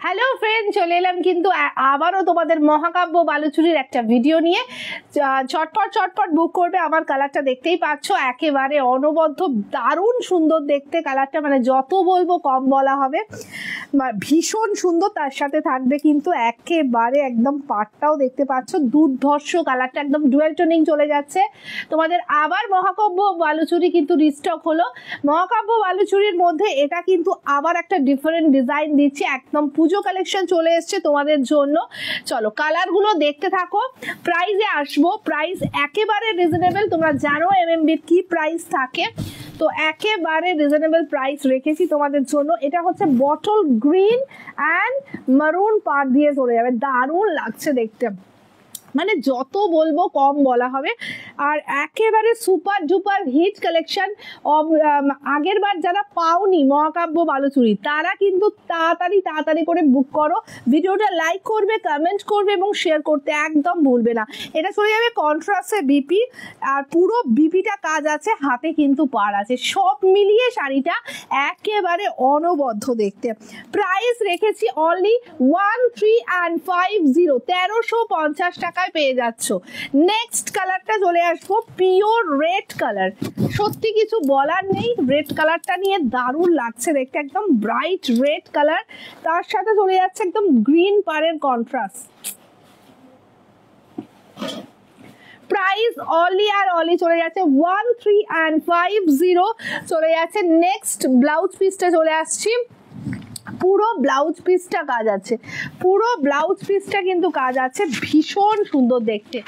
Hello friend, চলে এলাম কিন্তু আবারও তোমাদের মহাকাব্য বালুচুরির একটা ভিডিও নিয়ে। চটপট বুক করবে। আমার কালারটা দেখতেই পাচ্ছ, একেবারে অনবদ্য, দারুণ সুন্দর দেখতে কালারটা, মানে যত বলবো কম বলা হবে। ভীষণ সুন্দর, তার সাথে থাকবে কিন্তু একেবারে একদম পাটটাও দেখতে পাচ্ছ, দুর্ধর্ষ কালারটা, একদম ডুয়েল টোনিং চলে যাচ্ছে। তোমাদের আবার মহাকাব্য বালুচুরি কিন্তু রিস্টক হলো। মহাকাব্য বালুচুরির মধ্যে এটা কিন্তু আবার একটা ডিফারেন্ট ডিজাইন দিচ্ছি, একদম পুজো কালেকশন চলে এসছে তোমাদের জন্য। চলো কালারগুলো দেখতে থাকো। প্রাইসে আসবো, প্রাইস একেবারে রিজনেবল। তোমরা জানো এমএমবির কি প্রাইস থাকে, তো একেবারে রিজনেবল প্রাইস রেখেছি তোমাদের জন্য। এটা হচ্ছে বটল গ্রিন অ্যান্ড মারুন পাড় দিয়ে চলে যাবে, দারুণ লাগছে দেখতে, মানে যত বলবো কম বলা হবে। আর একেবারে সুপার ডুপার হিট কালেকশন। আগের বার যারা পাওনি মহাকাব্য বালুচুরি, তারা কিন্তু তাড়াতাড়ি করে বুক করো। ভিডিওটা লাইক করবে, কমেন্ট করবে এবং শেয়ার করতে একদম ভুলবে না। এটা চলে যাবে কন্ট্রাস্টে বিপি, আর পুরো বিপিটা কাজ আছে, হাতে কিন্তু পাড় আছে, সব মিলিয়ে শাড়িটা একেবারে অনবদ্য দেখতে। প্রাইস রেখেছি অনলি 1350, 1350 টাকা পেয়ে যাচ্ছ। নেক্সট কালারটা চলে আসবো, পিওর রেড কালার। সত্যি কিছু বলার নেই, রেড কালারটা নিয়ে দারুণ লাগছে দেখতে, একদম ব্রাইট রেড কালার, তার সাথে চলে যাচ্ছে একদম গ্রিন পাড়ের কন্ট্রাস্ট। প্রাইস অনলি চলে যাচ্ছে 1350 চলে যাচ্ছে। নেক্সট ব্লাউজ পিসটা চলে আসছি, পুরো ব্লাউজ পিসটা কাজ আছে, পুরো ব্লাউজ পিসটা কিন্তু কাজ আছে, ভীষণ সুন্দর দেখতে।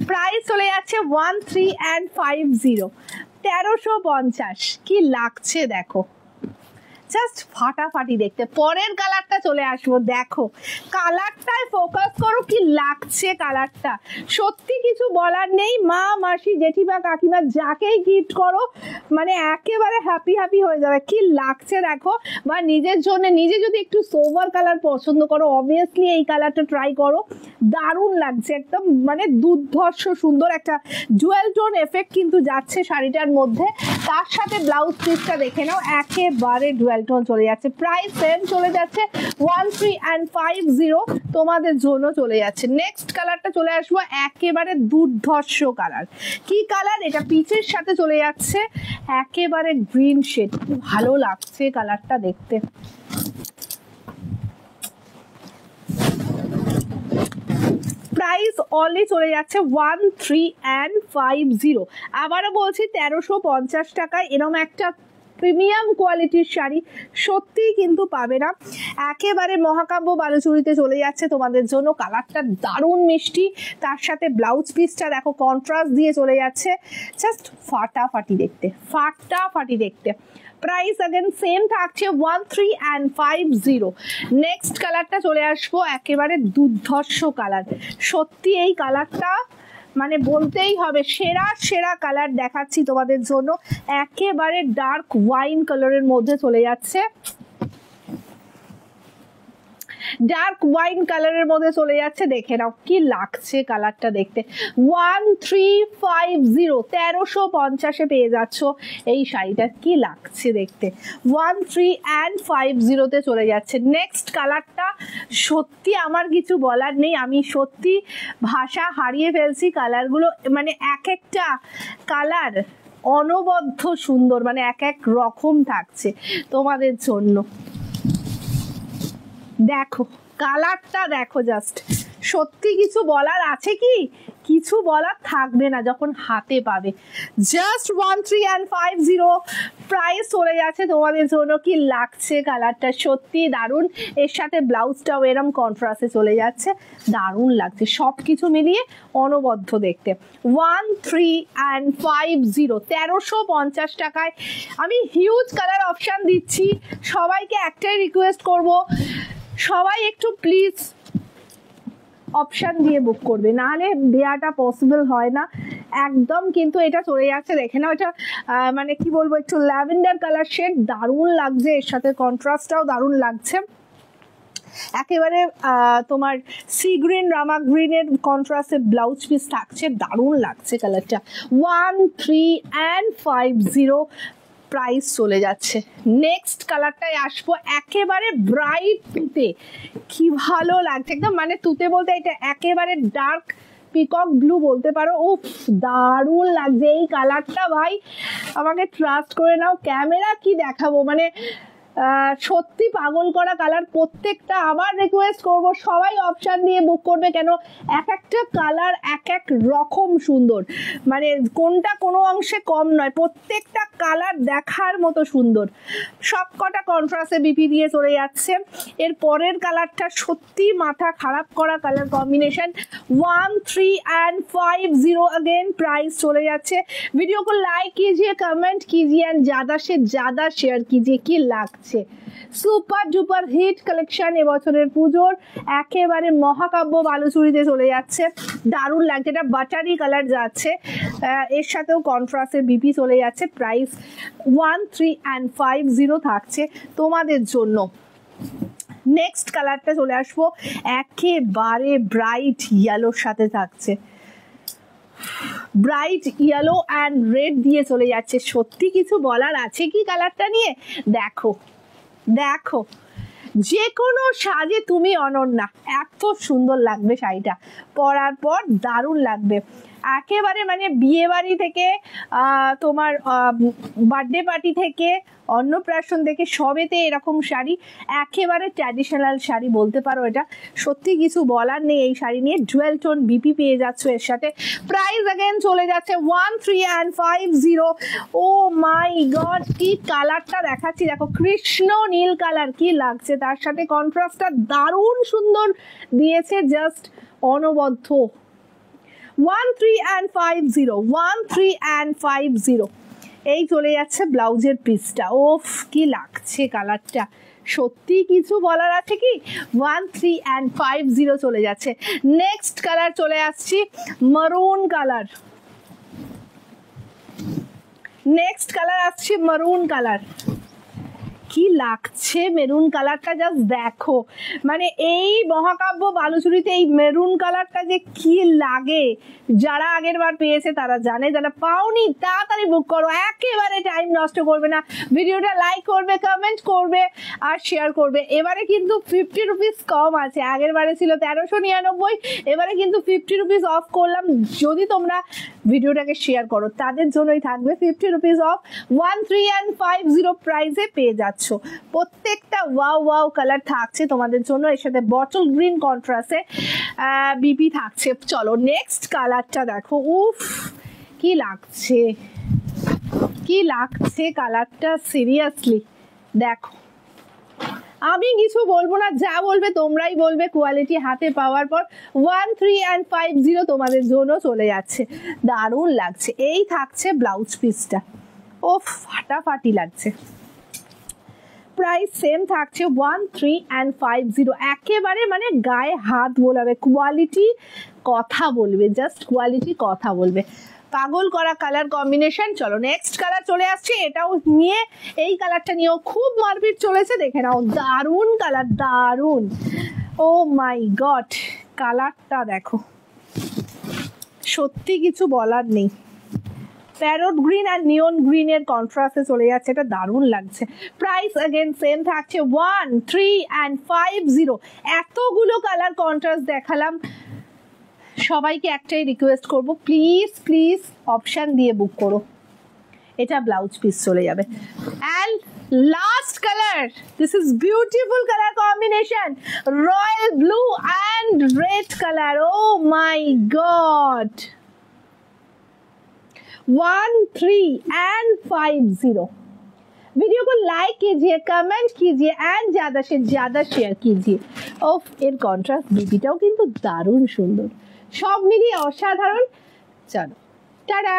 প্রাইস চলে যাচ্ছে 1350, 1350। কি লাগছে দেখো, জাস্ট ফাটাফাটি দেখতে। পরের কালারটা চলে আসবো, দেখো কালারটায় ফোকাস করো, কি লাগছে কালারটা, সত্যি কিছু বলার নেই। মা মাসি জেঠিমা কাকিমা যাকেই গিফট করো, মানে একেবারে হ্যাপি হয়ে যাবে। কি লাগছে দেখো, বা নিজের জন্য নিজে যদি একটু সোভার কালার পছন্দ করো, অবভিয়াসলি এই কালারটা ট্রাই করো, দারুণ লাগছে একদম, মানে দুর্ধর্ষ সুন্দর একটা জুয়েল টোন এফেক্ট কিন্তু যাচ্ছে শাড়িটার মধ্যে। তার সাথে ব্লাউজ পিসটা দেখে নাও, একেবারে ডুয়েল টোন চলে যাচ্ছে। প্রাইস সেম চলে যাচ্ছে 1350 তোমাদের জন্য চলে যাচ্ছে। নেক্সট কালারটা চলে আসবো, একেবারে দুর্ধর্ষ কালার। কি কালার এটা, পিচের সাথে চলে যাচ্ছে একেবারে গ্রিন শেড, ভালো লাগছে কালারটা দেখতে। প্রাইস অনলি চলে যাচ্ছে 1350। আবারও বলছি 1350 টাকায় এরকম একটা প্রিমিয়াম কোয়ালিটির শাড়ি সত্যিই কিন্তু পাবে না। একেবারে মহাকাব্য বালুচুরিতে চলে যাচ্ছে তোমাদের জন্য। কালারটা দারুণ মিষ্টি, তার সাথে ব্লাউজ পিসটা দেখো কন্ট্রাস্ট দিয়ে চলে যাচ্ছে, জাস্ট ফাটাফাটি দেখতে। প্রাইস अगेन সেম থাকছে 1350। নেক্সট কালারটা চলে আসবো, একেবারে দুর্ধর্ষ কালার। সত্যি এই কালারটা মানে বলতেই হবে, সেরা কালার দেখাচ্ছি তোমাদের জন্য। একেবারে ডার্ক ওয়াইন কালারের মধ্যে চলে যাচ্ছে, ডার্ক ওয়াইন কালারের মধ্যে চলে যাচ্ছে, দেখে নাও কি লাগছে কালারটা দেখতে। 1350, 1350 পেয়ে যাচ্ছ এই শাড়িটা, কি লাগছে দেখতে। 1350 চলে যাচ্ছে। নেক্সট কালারটা সত্যি আমার কিছু বলার নেই, আমি সত্যি ভাষা হারিয়ে ফেলছি। কালারগুলো মানে এক একটা কালার অনবদ্য সুন্দর, মানে এক রকম থাকছে তোমাদের জন্য। দেখো কালারটা দেখো, জাস্ট সত্যি কিছু বলার আছে কি, কিছু বলার থাকবে না যখন হাতে পাবে। জাস্ট 1350 প্রাইস চলে যাচ্ছে তোমাদের জন্য। কি লাগছে কালারটা, সত্যি দারুণ। এর সাথে ব্লাউজটাও এরম কন্ট্রাস্টে চলে যাচ্ছে, দারুণ লাগছে, সব কিছু মিলিয়ে অনবদ্য দেখতে। 1350, 1350 টাকায় আমি হিউজ কালার অপশান দিচ্ছি। সবাইকে একটাই রিকোয়েস্ট করব, সবাই একটু প্লিজ অপশান দিয়ে বুক করবে, নাহলে দেওয়াটা পসিবল হয় না একদম। কিন্তু এটা চলে যাচ্ছে, দেখে নাও, এটা মানে কি বলবো, একটু ল্যাভেন্ডার কালার শেড, দারুণ লাগছে, এর সাথে কন্ট্রাস্টটাও দারুণ লাগছে। একেবারে তোমার সি গ্রিন রামা গ্রিনের কন্ট্রাস্টে ব্লাউজ পিস থাকছে, দারুণ লাগছে কালারটা। 1350 প্রাইস চলে যাচ্ছে। নেক্সট কালারটায় আসবো একেবারে ব্রাইট তুতে, কি ভালো লাগছে একদম, মানে তুতে বলতে এটা একেবারে ডার্ক পিকক ব্লু বলতে পারো। উফ দারুণ লাগছে এই কালারটা ভাই, আমাকে ট্রাস্ট করে নাও। ক্যামেরা কি দেখাবো, মানে সত্যি পাগল করা কালার প্রত্যেকটা। আবার রিকোয়েস্ট করব সবাই অপশান দিয়ে বুক করবে, কেন এক একটা কালার এক এক রকম সুন্দর, মানে কোনটা কোনো অংশে কম নয়, প্রত্যেকটা কালার দেখার মতো সুন্দর। সব কটা কন্ট্রাস্টে বিপি দিয়ে চলে যাচ্ছে। এর পরের কালারটা সত্যি মাথা খারাপ করা কালার কম্বিনেशन 1, 3 and 5 0 अगेन प्राइस चले যাচ্ছে। वीडियो को लाइक कीजिए, कमेंट कीजिए एंड ज़्यादा से ज़्यादा शेयर कीजिए। কি লাগছে সুপার ডুপার হিট কালেকশন এবছরের পুজোর, একেবারে মহাকাব্য বালুচুরিতে চলে যাচ্ছে, দারুণ লাগছে। এটা বাটারি কালার যাচ্ছে, এর সাথেও কন্ট্রাস্টের বিপি চলে যাচ্ছে। প্রাইস 1, 3 and 5 0 থাকছে তোমাদের জন্য। নেক্সট কালারটা চলে আসবো একেবারে ব্রাইট ইয়েলোর সাথে থাকছে, ব্রাইট ইয়েলো অ্যান্ড রেড দিয়ে চলে যাচ্ছে। সত্যি কিছু বলার আছে কি কালারটা নিয়ে? দেখো দেখো, যে কোনো সাজে তুমি অনন্যা, এত সুন্দর লাগবে শাড়িটা পরার পর, দারুণ লাগবে একেবারে। মানে বিয়ে বাড়ি থেকে তোমার বার্থডে পার্টি থেকে অন্নপ্রাশন থেকে সবেতে এরকম শাড়ি, একেবারে ট্র্যাডিশনাল শাড়ি বলতে পারো এটা। সত্যি কিছু বলার নেই এই শাড়ি নিয়ে। ডুয়েল টোন বিপি পেয়ে যাচ্ছ এর সাথে। প্রাইস अगेन চলে যাচ্ছে 1, 3 and 5 0। ও মাই গড, কি কালারটা দেখাচ্ছি দেখো, কৃষ্ণ নীল কালার, কি লাগছে, তার সাথে কন্ট্রাস্টটা দারুণ সুন্দর দিয়েছে, জাস্ট অনবদ্য। 1, 3 and 5 0, 1, 3 and 5 0। এই চলে যাচ্ছে ব্লাউজের পিসটা। ওফ কি লাগছে কালারটা, সত্যি কিছু বলার আছে কি? 1, 3 and 5 0 চলে যাচ্ছে। নেক্সট কালার চলে আসছি মারুন কালার। নেক্সট কালার আসছে মারুন কালার, কি লাগছে মেরুন কালারটা, জাস্ট দেখো। মানে এই মহাকাব্য বালুচুরিতে এই মেরুন কালারটা যে কি লাগে, যারা আগের বার পেয়েছে তারা জানে, যারা পাওনি তাড়াতাড়ি বুক করো, একেবারে টাইম নষ্ট করবে না। ভিডিওটা লাইক করবে, কমেন্ট করবে আর শেয়ার করবে। এবারে কিন্তু 50 রুপিস কম আছে, আগের বারে ছিল 1399, এবারে কিন্তু 50 রুপিস অফ করলাম। যদি তোমরা ভিডিওটাকে শেয়ার করো তাদের জন্যই থাকবে 50 রুপিস অফ। 1, 3 and 5 0 প্রাইসে পেয়ে যাচ্ছে। প্রত্যেকটা ওয়াও ওয়াও কালার থাকছে তোমাদের জন্য, এর সাথে বটল গ্রিন কন্ট্রাস্টে বিপি থাকছে। চলো নেক্সট কালারটা দেখো, উফ কি লাগছে, কি লাগছে কালারটা, সিরিয়াসলি দেখো। আমি কিছু বলবো না, যা বলবে তোমরাই বলবে কোয়ালিটি হাতে পাওয়ার পর। 1, 3 and 5 0 তোমাদের জন্য চলে যাচ্ছে, দারুণ লাগছে। এই থাকছে ব্লাউজ পিসটা, ও ফাটাফাটি লাগছে। প্রাইস সেম থাকছে 1, 3 and 5 0। একেবারে মানে গায়ে হাত বোলাবে, কোয়ালিটি কথা বলবে, জাস্ট কোয়ালিটি কথা বলবে, পাগল করা কালার কম্বিনেশন। চলো নেক্সট কালার চলে আসছে, এটাও নিয়ে, এই কালারটা নিয়েও খুব মারপিট চলেছে, দেখে নাও, দারুণ কালার, দারুণ। ও মাই গড, কালারটা দেখো, সত্যি কিছু বলার নেই। প্যারট গ্রিন আর নিয়ন গ্রিনের কন্ট্রাস্টে চলে যাচ্ছে, এটা দারুণ লাগছে। প্রাইস अगेन সেম থাকছে 1, 3 and 5 0। এতগুলো কালার কন্ট্রাস্ট দেখালাম, সবাইকে একটাই রিকোয়েস্ট করব, প্লিজ প্লিজ অপশান দিয়ে বুক করো। এটা ব্লাউজ পিস চলে যাবে। And last colour, this is beautiful colour combination, royal blue and red colour. Oh my God, 1, 3 and 5 0। वीडियो को लाइक कीजिए, कमेंट कीजिए एंड ज़्यादा से ज़्यादा शेयर कीजिए। ओफ एर कॉन्ट्रास्ट बीबीटाও কিন্তু দারুণ সুন্দর, সব মিলিয়ে অসাধারণ। চলো টাটা।